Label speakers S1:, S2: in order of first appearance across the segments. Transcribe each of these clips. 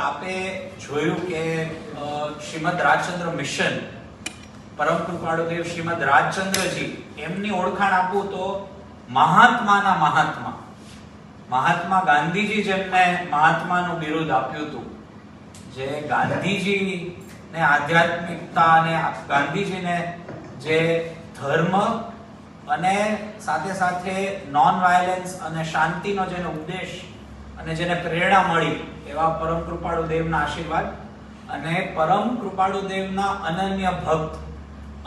S1: આપે જોયું કે શ્રીમદ રાજચંદ્ર મિશન, પરમ કૃપાળુ દેવ શ્રીમદ રાજચંદ્રજી, એમની ઓળખાણ આપું તો મહાત્માના મહાત્મા, મહાત્મા ગાંધીજી જેમને મહાત્માનું બિરુદ આપ્યું હતું, જે ગાંધીજીને આધ્યાત્મિકતા અને ગાંધીજીને જે ધર્મ અને સાથે સાથે નોન વાયલન્સ અને શાંતિનો જેનો ઉપદેશ અને જેને પ્રેરણા મળી એવા પરમ કૃપાળુ દેવના આશીર્વાદ અને પરમ કૃપાળુ દેવના અનન્ય ભક્ત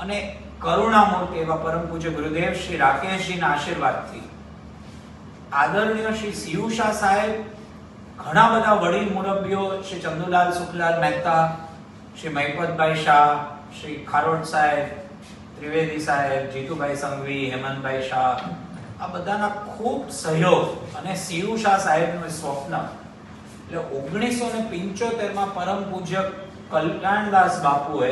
S1: અને કરુણામૂર્તિ એવા પરમ પૂજ્ય ગુરુદેવ શ્રી રાકેશજીના આશીર્વાદથી આદરણીય શ્રી સીયુ શાહ સાહેબ, ઘણા બધા વડીલ મુરબ્બીઓ, શ્રી ચંદુલાલ સુખલાલ મહેતા, શ્રી મહિપતભાઈ શાહ, શ્રી ખારોડ સાહેબ, ત્રિવેદી સાહેબ, જીતુભાઈ સંઘવી, હેમંતભાઈ શાહ, આ બધાના ખૂબ સહયોગ અને સીયુ શાહ સાહેબનું સ્વપ્ન એટલે 1975 પરમ પૂજ્ય કલ્યાણદાસ બાપુએ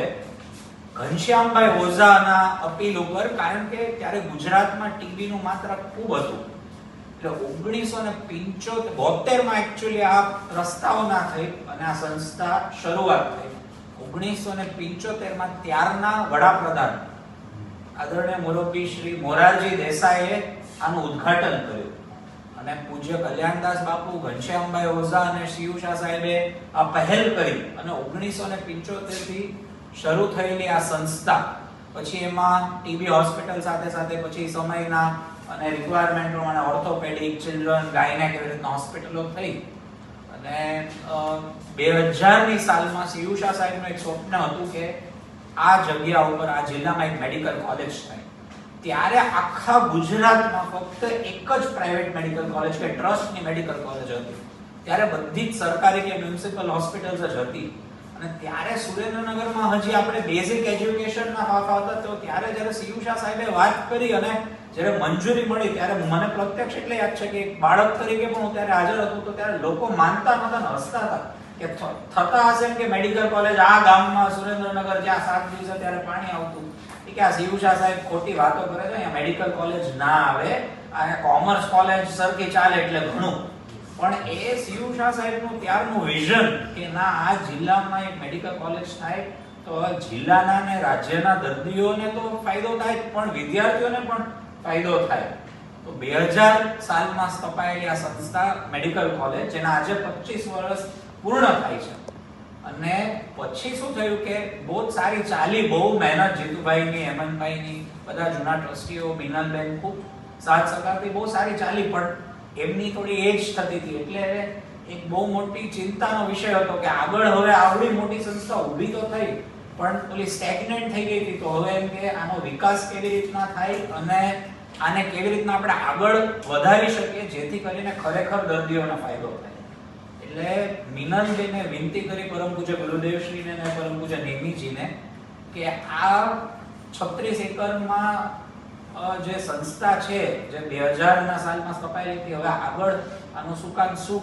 S1: ઘનશ્યામભાઈ ઓઝાના અપીલ ઉપર, કારણ કે ત્યારે ગુજરાતમાં ટીબીનું માત્ર ખૂબ હતું, એટલે 1972 એકચ્યુઅલી આ પ્રસ્તાવના થઈ અને આ સંસ્થા શરૂઆત થઈ. 1975 ત્યારના વડાપ્રધાન આદરણીય મુરબ્બી શ્રી મોરારજી દેસાઈએ આનું ઉદ્ઘાટન કર્યું અને પૂજ્ય કલ્યાણદાસ બાપુ, ઘનશ્યામભાઈ ઓઝા અને સીયુ શાહ સાહેબે આ પહેલ કરી અને 1975 થી શરૂ થયેલી આ સંસ્થા પછી એમાં ટીબી હોસ્પિટલ સાથે સાથે પછી સમયના અને રિક્વાયરમેન્ટ પ્રમાણે ઓર્થોપેડિક, ચિલ્ડ્રન, ગાયનેક એવી રીતના હોસ્પિટલો થઈ અને 2000ની સાલમાં સીયુ શાહ સાહેબનું એક સ્વપ્ન હતું કે આ જગ્યા ઉપર આ જિલ્લામાં એક મેડિકલ કોલેજ થાય. ત્યારે આખા ગુજરાતમાં ફક્ત એક જ પ્રાઇવેટ મેડિકલ કોલેજ કે ટ્રસ્ટની મેડિકલ કોલેજ હતી. ત્યારે બધી જ સરકારી કે મ્યુનિસિપલ હોસ્પિટલ્સ જ હતી અને ત્યારે સુરેન્દ્રનગરમાં હજી આપણે બેઝિક એજ્યુકેશનના ફાફા હતા. તો ત્યારે જ્યારે સીયુ શાહ સાહેબે વાત કરી અને જ્યારે મંજૂરી મળી ત્યારે મને પ્રત્યક્ષ એટલે યાદ છે કે એક બાળક તરીકે પણ હું ત્યારે હાજર હતો. તો ત્યારે લોકો માનતા નહોતા ને હસતા હતા કે થતા હશે કે મેડિકલ કોલેજ આ ગામમાં સુરેન્દ્રનગર જ્યાં 7 દિવસે ત્યારે પાણી આવતું, કે આ સીયુ શાહ સાહેબ ખોટી વાતો કરે છે, અહીંયા મેડિકલ કોલેજ ના આવે, આ કોમર્સ કોલેજ સરખી ચાલે એટલે ઘણું. પણ એ સીયુ શાહ સાહેબનું ત્યારનું વિઝન કે ના, આ જિલ્લામાં એક મેડિકલ કોલેજ થાય તો જિલ્લાના અને રાજ્યના દર્દીઓને તો ફાયદો થાય પણ વિદ્યાર્થીઓને પણ ફાયદો થાય. તો 2000 સાલમાં સ્થપાયેલી આ સંસ્થા મેડિકલ કોલેજ, જેના આજે 25 વર્ષ પૂર્ણ થાય છે અને પછી શું થયું કે બહુ સારી ચાલી, બહુ મહેનત જીતુભાઈની, હેમંતભાઈની, બધા જૂના ટ્રસ્ટીઓ, મિનલબેન ખૂબ સાથ સહકારથી બહુ સારી ચાલી, પણ એમની થોડી એજ થતી હતી એટલે એક બહુ મોટી ચિંતાનો વિષય હતો કે આગળ હવે આવડી મોટી સંસ્થા ઊભી તો થઈ પણ ઓલી સ્ટેગ્નન્ટ થઈ ગઈ હતી. તો હવે એમ કે આનો વિકાસ કેવી રીતના થાય અને આને કેવી રીતના આપણે આગળ વધારી શકીએ જેથી કરીને ખરેખર દર્દીઓને ફાયદો થાય. એટલે મિનલબેને વિનંતી કરી પરમ પૂજ્ય ગુરુદેવશ્રીને અને પરમ પૂજ્ય નેમીજીને કે આ 36 એકરમાં જે સંસ્થા છે જે 2000ના સાલમાં સ્થપાયેલી હતી, હવે આગળ આનું શું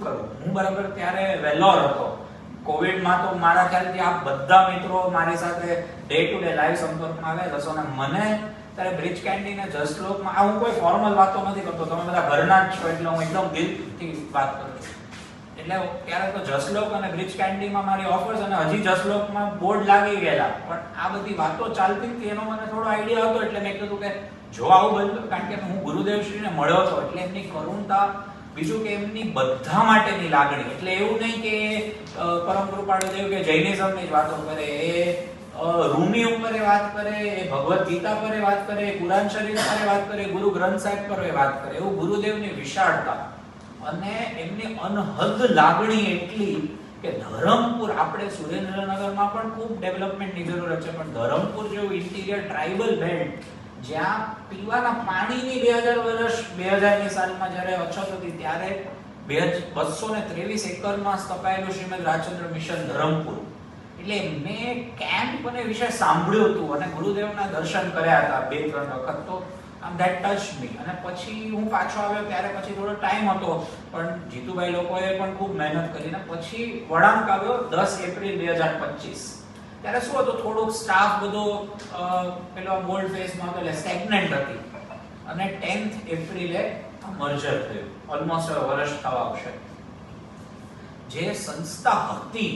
S1: કરવું. હું બરાબર ત્યારે વેલોર હતો. કોવિડમાં તો મારા ખ્યાલથી આ બધા મિત્રો મારી સાથે ડે ટુ ડે લાઈવ સંપર્કમાં આવ્યા હશો અને મને ત્યારે બ્રિજ કેન્ડી ને જસલોકમાં, આ હું કોઈ ફોર્મલ વાતો નથી કરતો, તમે બધા ઘરના જ છો એટલે હું એકદમ દિલથી વાત કરું છું. એટલે ત્યારે તો જસલોક અને બ્રિજ કેન્ડીમાં મારી ઓફર્સ અને હજી જસલોકમાં બોર્ડ લાગી ગયેલા, પણ આ બધી વાતો ચાલતી હતી એનો મને થોડો આઈડિયા હતો. એટલે મેં કીધું કે જો આવું બનતું, કારણ કે હું ગુરુદેવશ્રીને મળ્યો હતો એટલે એમની કરુણતા, બીજું કે એમની બધા માટેની લાગણી, એટલે એવું નહીં કે પરમ કૃપાળુ દેવ કે જૈનિઝમની જ વાતો કરે, એ રૂમી ઉપર વાત કરે, એ ભગવદ ગીતા પર વાત કરે, કુરાન શરીફ પર વાત કરે, ગુરુ ગ્રંથ સાહેબ પર વાત કરે. એવું ગુરુદેવની વિશાળતા અને એમની અનહદ લાગણી એટલી કે ધરમપુર, આપણે સુરેન્દ્રનગરમાં પણ ખૂબ ડેવલપમેન્ટની જરૂર છે, પણ ધરમપુર જેવું ઇન્ટિરિયર ટ્રાઇબલ બેલ્ટ જ્યાં પીવાના પાણીની 2000ની સાલમાં જ્યારે અછત હતી ત્યારે 223 એકરમાં સ્થપાયેલું શ્રીમદ રાજચંદ્ર મિશન ધરમપુર. એટલે મેં કેમ્પ અને વિશે સાંભળ્યું હતું અને ગુરુદેવના દર્શન કર્યા હતા 2-3 વખત. તો આમ ધેટ ટચ મી. અને પછી હું પાછો આવ્યો ત્યારે પછી થોડો ટાઈમ હતો, પણ જીતુભાઈ લોકોએ પણ ખૂબ મહેનત કરીને પછી વળાંક આવ્યો 10 એપ્રિલ 2025. ત્યારે શું હતું, થોડુંક સ્ટાફ બધો પેલો બોલ્ડ ફેસમાં હતો એટલે સ્ટેગ્નન્ટ હતી અને 10th એપ્રિલે મર્જર થયું. ઓલમોસ્ટ વર્ષ થવા આવશે. જે સંસ્થા હતી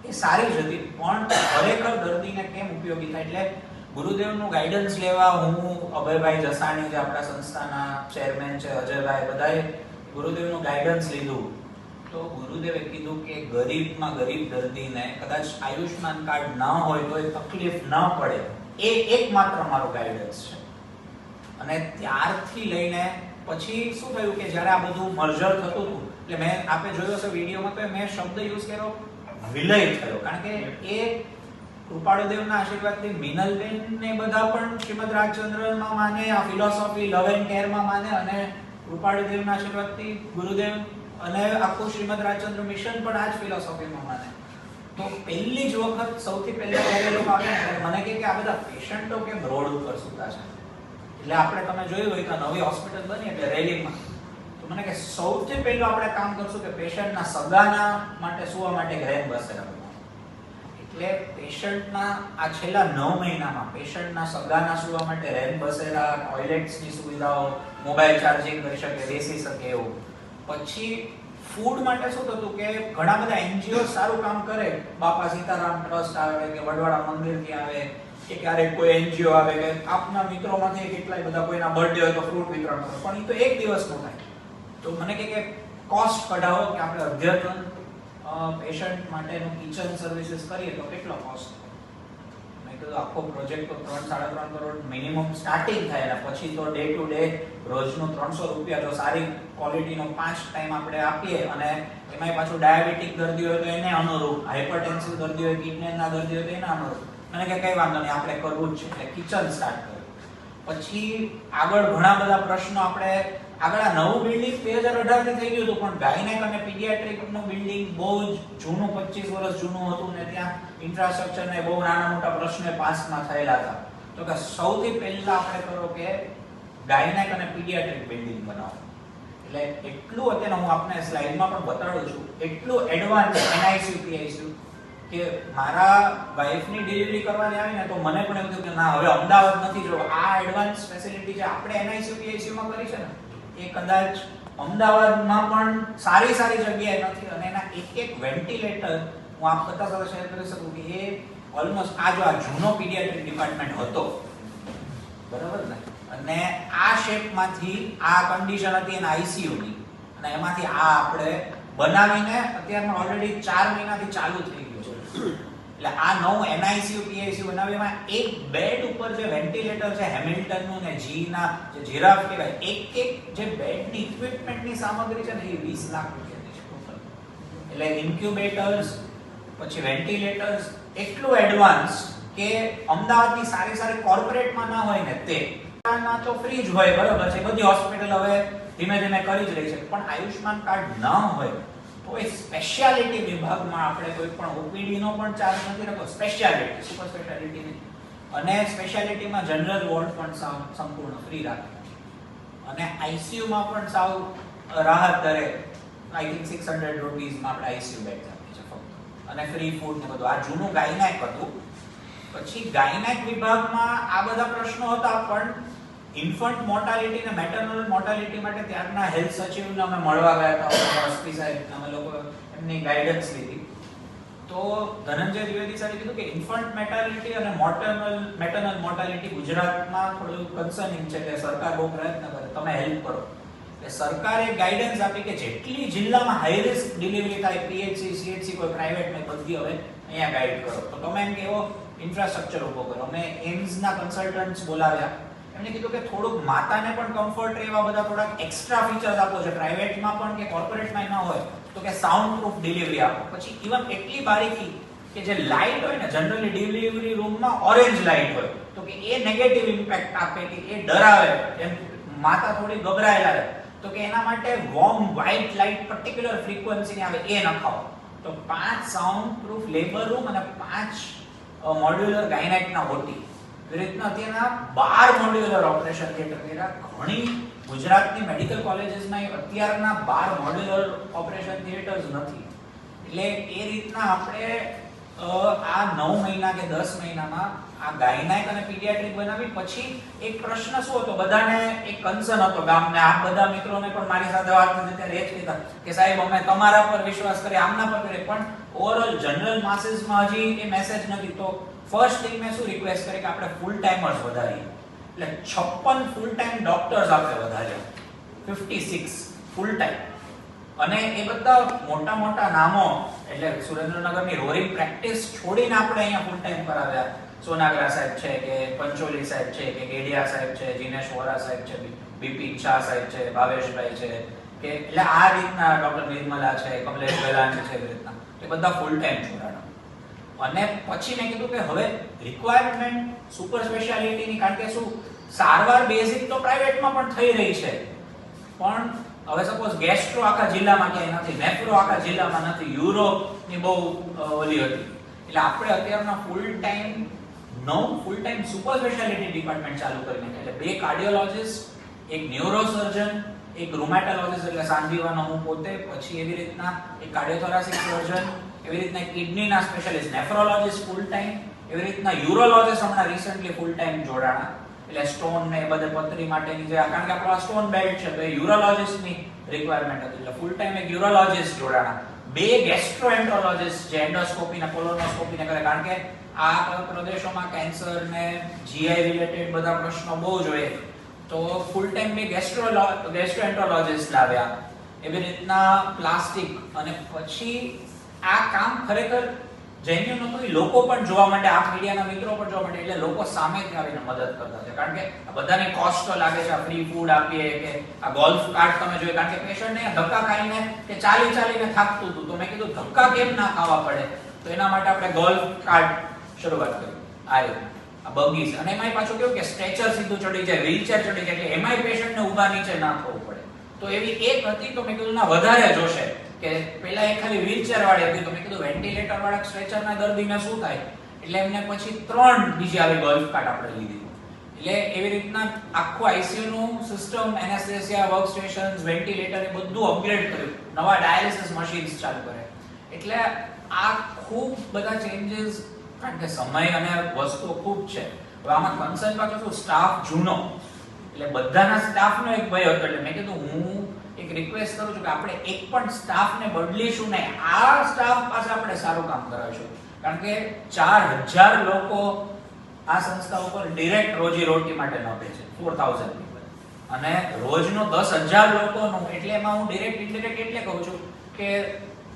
S1: એ સારી જ હતી, પણ ખરેખર દર્દીને કેમ ઉપયોગી થાય, એટલે ગુરુદેવનું ગાઈડન્સ લેવા હું, અભયભાઈ જસાણી જે આપણા સંસ્થાના ચેરમેન છે, અજયભાઈ, બધાએ ગુરુદેવનું ગાઈડન્સ લીધું. તો ગુરુદેવે કીધું કે ગરીબમાં ગરીબ દર્દીને કદાચ આયુષ્માન કાર્ડ ન હોય તો એ તકલીફ ન પડે, એ એકમાત્ર મારો ગાઈડન્સ છે. અને ત્યારથી લઈને પછી શું થયું કે જ્યારે આ બધું મર્જર થતું હતું, એટલે મેં આપે જોયો છે વિડીયોમાં, તો મેં શબ્દ યુઝ કર્યો વિલય થયો, કારણ કે એ કૃપાળુદેવના આશીર્વાદથી મિનલબેન ને બધા પણ શ્રીમદ રાજચંદ્રમાં માને, આ ફિલોસોફી લવ એન્ડ કેરમાં માને, અને કૃપાળુદેવના આશીર્વાદથી ગુરુદેવ અને આખું શ્રીમદ રાજચંદ્ર મિશન પણ આ જ ફિલોસોફીમાં માને. તો પહેલી જ વખત સૌથી પહેલા જ્યારે લોકો આવ્યા મને કહે કે આ બધા પેશન્ટો કેમ રોડ ઉપર સૂતા છે. એટલે આપણે તમે જોયું હોય તો નવી હોસ્પિટલ બની એટલે રેલિંગમાં, તો મને કે સૌથી પહેલું આપણે કામ કરશું કે પેશન્ટના સગાના માટે સુવા માટે એક રેમ્પ બસેલા. એટલે પેશન્ટના આ છેલ્લા 9 મહિનામાં પેશન્ટના સગાના સુવા માટે રેમ્પ બસેલા, ટોયલેટ્સની સુવિધાઓ, મોબાઈલ ચાર્જિંગ કરી શકે, બેસી શકે એવું. પછી ફૂડ માટે શું થતું કે ઘણા બધા એનજીઓ સારું કામ કરે, બાપા સીતારામ ટ્રસ્ટ આવે કે વડવાડા મંદિરથી આવે કે ક્યારેક કોઈ એનજીઓ આવે કે આપના મિત્રોમાંથી કેટલાય બધા કોઈના બર્થડે હોય તો ફ્રૂટ વિતરણ કરો, પણ એ તો એક દિવસનું થાય. તો મને કે કોસ્ટ કઢાવો કે આપણે અદ્યતન પેશન્ટ માટેનું કિચન સર્વિસીસ કરીએ તો કેટલો કોસ્ટ થાય. મેં કીધું આખો પ્રોજેક્ટ તો 3-3.5 કરોડ મિનિમમ સ્ટાર્ટિંગ થાય, અને પછી તો ડે ટુ ડે રોજનું 300 રૂપિયા જો સારી ક્વોલિટીનો 5 ટાઈમ આપણે આપીએ, અને એમાંય પાછું ડાયાબિટીક દર્દી હોય તો એને અનુરૂપ, હાઇપરટેન્સિવ દર્દી હોય, કિડનીના દર્દી હોય તો એને અનુરૂપ. મને કે કઈ વાંધો નહીં, આપણે કરવું જ છે. એટલે કિચન સ્ટાર્ટ કર્યું. પછી આગળ ઘણા બધા પ્રશ્નો, આપણે આગળ આ નવું બિલ્ડિંગ 2018 થી થઈ ગયું હતું, પણ ગાયનેક અને પીડિયાટ્રિકનું બિલ્ડિંગ બહુ જ જૂનું, 25 વર્ષ જૂનું હતું, ને ત્યાં ઇન્ફ્રાસ્ટ્રક્ચર ને બહુ નાના મોટા પ્રશ્નો પાસમાં થયેલા હતા. તો કે સૌથી પહેલા આપણે કરો કે ગાયનેક અને પીડિયાટ્રિક બિલ્ડિંગ બનાવો. એટલે એટલું, અત્યારે હું આપને સ્લાઇડમાં પણ બતાડું છું, એટલું એડવાન્સ NICU PICU કે મારા વાઈફની ડિલિવરી કરવાની આવી ને તો મને પણ એવું થયું કે ના, હવે અમદાવાદ નથી જવું. આ એડવાન્સ ફેસિલિટી જે આપણે NICU PICU માં કરી છે ને, એ કદાચ અમદાવાદમાં પણ સારી જગ્યાએ નથી. અને એના એક વેન્ટિલેટર હું આપ બધા સાથે શેર કરી શકું કે એ ઓલમોસ્ટ આ જૂનો પીડિયાટ્રિક ડિપાર્ટમેન્ટ હતો, બરાબર ને, અને આ શેપમાંથી આ કન્ડિશન હતી એના ICU ની, અને એમાંથી આ આપણે બનાવીને અત્યારમાં ઓલરેડી 4 મહિનાથી ચાલુ થઈ ગયું છે. એટલે આ નવું NICU PICU બનાવવામાં એક બેડ ઉપર જે વેન્ટિલેટર છે હેમિલ્ટનનું ને જીના જે જીરાફ કહેવાય, એક જે બેડની ઇક્વિપમેન્ટની સામગ્રી છે ને એ 20 લાખ રૂપિયાની છે ટોટલ. એટલે ઇન્ક્યુબેટર્સ, પછી વેન્ટિલેટર્સ, એટલું એડવાન્સ કે અમદાવાદની સારી કોર્પોરેટમાં ના હોય ને તે તો ફ્રી જ હોય, બરાબર છે, બધી હોસ્પિટલ હવે ધીમે ધીમે કરી જ રહી છે. પણ આયુષ્માન કાર્ડ ન હોય તો એ સ્પેશિયાલિટી વિભાગમાં આપણે કોઈ પણ OPD નો પણ ચાર્જ નથી રાખતો, સ્પેશિયાલિટી, સુપર સ્પેશિયાલિટી નહીં, અને સ્પેશિયાલિટીમાં જનરલ વોર્ડ પણ સંપૂર્ણ ફ્રી રાખે, અને ICU માં પણ સાવ રાહત દરે, આઈ થિંક 600 રૂપીસમાં આપણે ICU બેડ આપીએ છે ફક્ત, અને ફ્રી ફૂડ ને બધું. આ જૂનું ગાયનેક હતું. પછી ગાયનેક વિભાગમાં આ બધા પ્રશ્નો હતા, પણ ઇન્ફન્ટ મોર્ટાલિટી અને મેટર્નલ મોર્ટાલિટી માટે ત્યારના હેલ્થ સચિવને અમે મળવા ગયા હતા, એસપી સાહેબ, અમે લોકો એમની ગાઈડન્સ લીધી. તો ધનંજય દ્વિવેદી સાહેબે કીધું કે ઇન્ફન્ટ મોર્ટાલિટી અને મેટર્નલ મોર્ટાલિટી ગુજરાતમાં થોડું કન્સર્નિંગ છે, કે સરકાર બહુ પ્રયત્ન કરે, તમે હેલ્પ કરો. એટલે સરકારે ગાઈડન્સ આપી કે જેટલી જિલ્લામાં હાઈ રિસ્ક ડિલિવરી થાય, PHC, CHC, કોઈ પ્રાઇવેટ ને બધી હવે અહીંયા ગાઈડ કરો. તો તમે એમ કે એવો ઇન્ફ્રાસ્ટ્રક્ચર ઉભો કરો. અમે એમ્સના કન્સલ્ટન્ટ્સ બોલાવ્યા, એમને કીધું કે થોડુંક માતાને પણ કમ્ફર્ટ રહે એવા બધા થોડાક એક્સ્ટ્રા ફીચર્સ આપો છો, પ્રાઇવેટમાં પણ કે કોર્પોરેટમાં ના હોય તો કે સાઉન્ડ પ્રૂફ ડિલિવરી આપો. પછી ઇવન એટલી બારીકી કે જે લાઇટ હોય ને, જનરલી ડિલિવરી રૂમમાં ઓરેન્જ લાઇટ હોય, તો કે એ નેગેટિવ ઇમ્પેક્ટ આપે, કે એ ડરાવે, એમ માતા થોડી ગભરાયેલા રહે, તો કે એના માટે વોર્મ વ્હાઇટ લાઇટ પર્ટિક્યુલર ફ્રીક્વન્સીની આવે એ નખાવો. તો 5 સાઉન્ડ પ્રૂફ લેબર રૂમ અને 5 મોડ્યુલર ગાયનેકના ઓટી. એ રીતના અત્યારના 12 મોડ્યુલર ઓપરેશન થિયેટર કર્યા. ઘણી ગુજરાતની મેડિકલ કોલેજીસમાં અત્યારના 12 મોડ્યુલર ઓપરેશન થિયેટર્સ નથી. એટલે એ રીતના આપણે આ 9 મહિના કે 10 મહિનામાં આ ગાયનેક અને પીડિયાટ્રિક બનાવી પછી એક પ્રશ્ન શું હતો, બધાને એક કન્સર્ન હતો ગામને, આ બધા મિત્રોને પણ મારી સાથે વાત કરી ત્યારે એ જ કહેતા કે સાહેબ અમે તમારા પર વિશ્વાસ કરીએ, આમના પર કરીએ, પણ ઓવરઓલ જનરલ માસીસમાં હજી એ મેસેજ નથી. તો ફર્સ્ટ થિંગ મેં શું રિક્વેસ્ટ કરી કે આપણે ફૂલ ટાઈમર્સ વધારીએ, એટલે 56 ફૂલ ટાઈમ ડોક્ટર્સ આપણે વધાર્યા, 56 ફૂલ ટાઈમ. અને એ બધા મોટા મોટા નામો, એટલે સુરેન્દ્રનગરની રોરિંગ પ્રેક્ટિસ છોડીને આપણે અહીંયા ફૂલ ટાઈમ કરાવ્યા. સોનાગરા સાહેબ છે કે પંચોલી સાહેબ છે કે ગેડિયા સાહેબ છે, જીનેશ વોરા સાહેબ છે, બિપિન શાહ સાહેબ છે, ભાવેશભાઈ છે, કે એટલે આ રીતના ડોક્ટર નિર્મલા છે, કમલેશ વેલાણી છે, એવી રીતના એ બધા ફૂલ ટાઈમ છોડાણા. અને પછી મેં કીધું કે હવે રિક્વાયરમેન્ટ સુપર સ્પેશિયાલિટીની, કારણ કે શું સારવાર બેઝિક તો પ્રાઇવેટમાં પણ થઈ રહી છે, પણ હવે સપોઝ ગેસ્ટ્રો આખા જિલ્લામાં ક્યાંય નથી, નેફ્રો આખા જિલ્લામાં નથી, યુરોની બહુ ઓલી હતી, એટલે આપણે અત્યારના full time 9 full time super speciality department ચાલુ કરીને, એટલે 2 કાર્ડિયોલોજિસ્ટ, એક ન્યુરોસર્જન, એક રૂમેટોલોજિસ્ટ એટલે સાંધિવાનો હું પોતે, પછી એવી રીતના એક કાર્ડિયોથોરાસિક સર્જન, એવી રીતના કિડનીના સ્પેશિયાલિસ્ટ નેફ્રોલોજિસ્ટ ફૂલ ટાઈમ, એવી રીતના યુરોલોજિસ્ટ હમણાં રિસન્ટલી ફૂલ ટાઈમ જોડાણા, એટલે સ્ટોન ને એ બધે પથરી માટેની જે, કારણ કે આપણો સ્ટોન બેલ્ટ છે તો એ યુરોલોજિસ્ટની રિક્વાયરમેન્ટ હતી, એટલે ફૂલ ટાઈમ એક યુરોલોજિસ્ટ જોડાણા, 2 ગેસ્ટ્રોએન્ટરોલોજિસ્ટ જે એન્ડોસ્કોપી ને કોલોનોસ્કોપી ને કરે, કારણ કે આ પ્રદેશોમાં કેન્સર ને જીઆઈ રિલેટેડ બધા પ્રશ્નો બહુ જ હોય, તો ફૂલ ટાઈમ બે ગેસ્ટ્રોએન્ટરોલોજિસ્ટ લાવ્યા. એવી રીતના પ્લાસ્ટિક, અને પછી આ કામ ખરેખર જેન્યુન હતું, લોકો પણ જોવા માટે, આ મીડિયાના મિત્રો પણ જોવા માટે, એટલે લોકો સામેથી આવીને મદદ કરતા છે, કારણ કે બધાને કોસ્ટ તો લાગે છે, ફ્રી ફૂડ આપીએ કે આ ગોલ્ફ કાર્ટ તમે જોયું, કારણ કે પેશન્ટને ધક્કા ખાઈને કે ચાલીને થાકતું હતું, તો મેં કીધું ધક્કા કેમ ના ખાવા પડે, તો એના માટે આપણે ગોલ્ફ કાર્ટ શરૂઆત કરી. આ રીતે આ બગીસ, અને એમાંય પાછું કેવું કે સ્ટ્રેચર સીધું ચડી જાય, વ્હીલચેર ચડી જાય, એટલે એમાંય પેશન્ટને ઊભા નીચે ના થવું પડે. તો એવી એક હતી, તો મેં કીધું ના વધારે જોશે, કે પેલા એક ખાલી વ્હીલચેર વાળી હતી, તો મેં કીધું વેન્ટિલેટર વાળા સ્ટ્રેચરના દર્દીને શું થાય, એટલે એમને પછી 3 બીજી આવી ગોલ્ફ કાર્ટ આપણે લીધી. એટલે એવી રીતના આખું આઈસીયુ નું system, anaesthesia, work stations, ventilator એ બધું અપગ્રેડ કર્યું, નવા ડાયાલિસિસ મશીન્સ ચાલુ કરે. એટલે આ ખૂબ બધા ચેન્જીસ, કારણ કે સમય અને વસ્તુઓ ખૂબ છે. હવે આમાં કન્સર્ન પાછું શું, સ્ટાફ જૂનો, એટલે બધાના સ્ટાફનો એક ભય હતો, એટલે મેં કીધું હું એક રિક્વેસ્ટ કરું છું કે આપણે એક પણ સ્ટાફને બદલીશું નહીં, આ સ્ટાફ પાસે આપણે સારું કામ કરાવીશું, કારણ કે 4000 લોકો આ સંસ્થા ઉપર ડિરેક્ટ રોજી રોટી માટે નભે છે, 4000 પીપલ, અને રોજનો 10000 લોકોનું, એટલે એમાં હું ડિરેક્ટ ઇનડિરેક્ટ એટલે કહું છું કે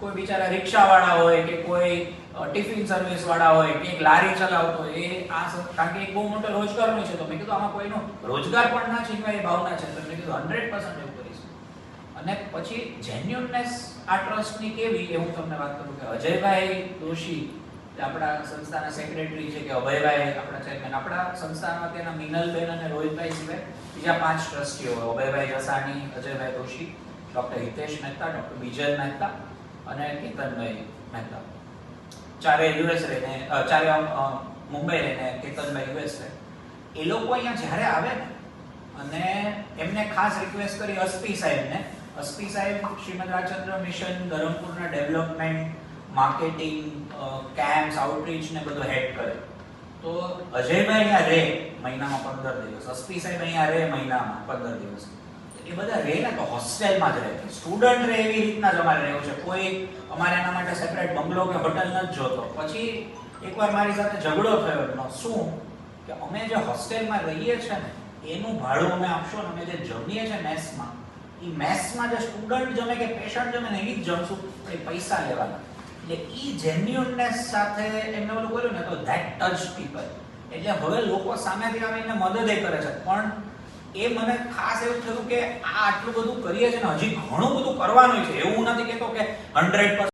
S1: કોઈ બિચારા રિક્ષાવાળા હોય કે કોઈ ટિફિન સર્વિસ વાળા હોય કે એક લારી ચલાવતો હોય, એ આ કારણ કે એક બહુ મોટો રોજગારનો છે, તો મેં કીધું આમાં કોઈનો રોજગાર પણ ના છીનવાય એ ભાવના છે, તો મેં કીધું 100% એવું કરીશું. અને પછી જેન્યુનનેસ આ ટ્રસ્ટની કેવી, એ હું તમને વાત કરું કે અજયભાઈ દોશી આપણા સંસ્થાના સેક્રેટરી છે, કે અભયભાઈ આપણા ચેરમેન, આપણા સંસ્થામાં તેના મિનલબેન અને રોહિતભાઈ સિવાય બીજા 5 ટ્રસ્ટીઓ, અભયભાઈ જસાણી, અજયભાઈ દોશી, ડોક્ટર હિતેશ મહેતા, ડોક્ટર બીજલ મહેતા અને કેતનભાઈ મહેતા, ચારે યુએસ રહીને, ચારે મુંબઈ રહીને, કેતનભાઈ યુએસ રહે. એ લોકો અહીંયા જ્યારે આવે ને, અને એમને ખાસ રિક્વેસ્ટ કરી અસ્પી સાહેબને, અસ્પી સાહેબ શ્રીમદ રાજચંદ્ર મિશન ધરમપુરના ડેવલપમેન્ટ, માર્કેટિંગ, કેમ્પ્સ, આઉટરીચ ને બધું હેડ કરે. તો અજયભાઈ અહીંયા રહે મહિનામાં 15 દિવસ, અસ્પી સાહેબ અહીંયા રહે મહિનામાં 15 દિવસ. એ બધા રહે ને તો હોસ્ટેલમાં જ રહે, સ્ટુડન્ટ રહે એવી રીતના જ અમારે રહેવું છે, કોઈ અમારે એના માટે સેપરેટ બંગલો કે હોટલ નથી જોતો. પછી એકવાર મારી સાથે ઝઘડો થયો એનો, શું કે અમે જે હોસ્ટેલમાં રહીએ છીએ ને એનું ભાડું અમે આપશો ને, અમે જે જમીએ છીએ મેસમાં, એ મેસમાં જે સ્ટુડન્ટ જમે કે પેશન્ટ જમે ને એવી જ જમશું, એ પૈસા લેવાના. એટલે ઈ જેન્યુનનેસ સાથે એમને ઓલું કર્યું ને, તો ધેટ ટચ પીપલ. એટલે હવે લોકો સામેથી આવીને મદદ કરે છે, પણ એ મને ખાસ એવું થયું કે આ આટલું બધું કરીએ છે ને, હજી ઘણું બધું કરવાનું છે. એવું નથી કહેતો કે 100%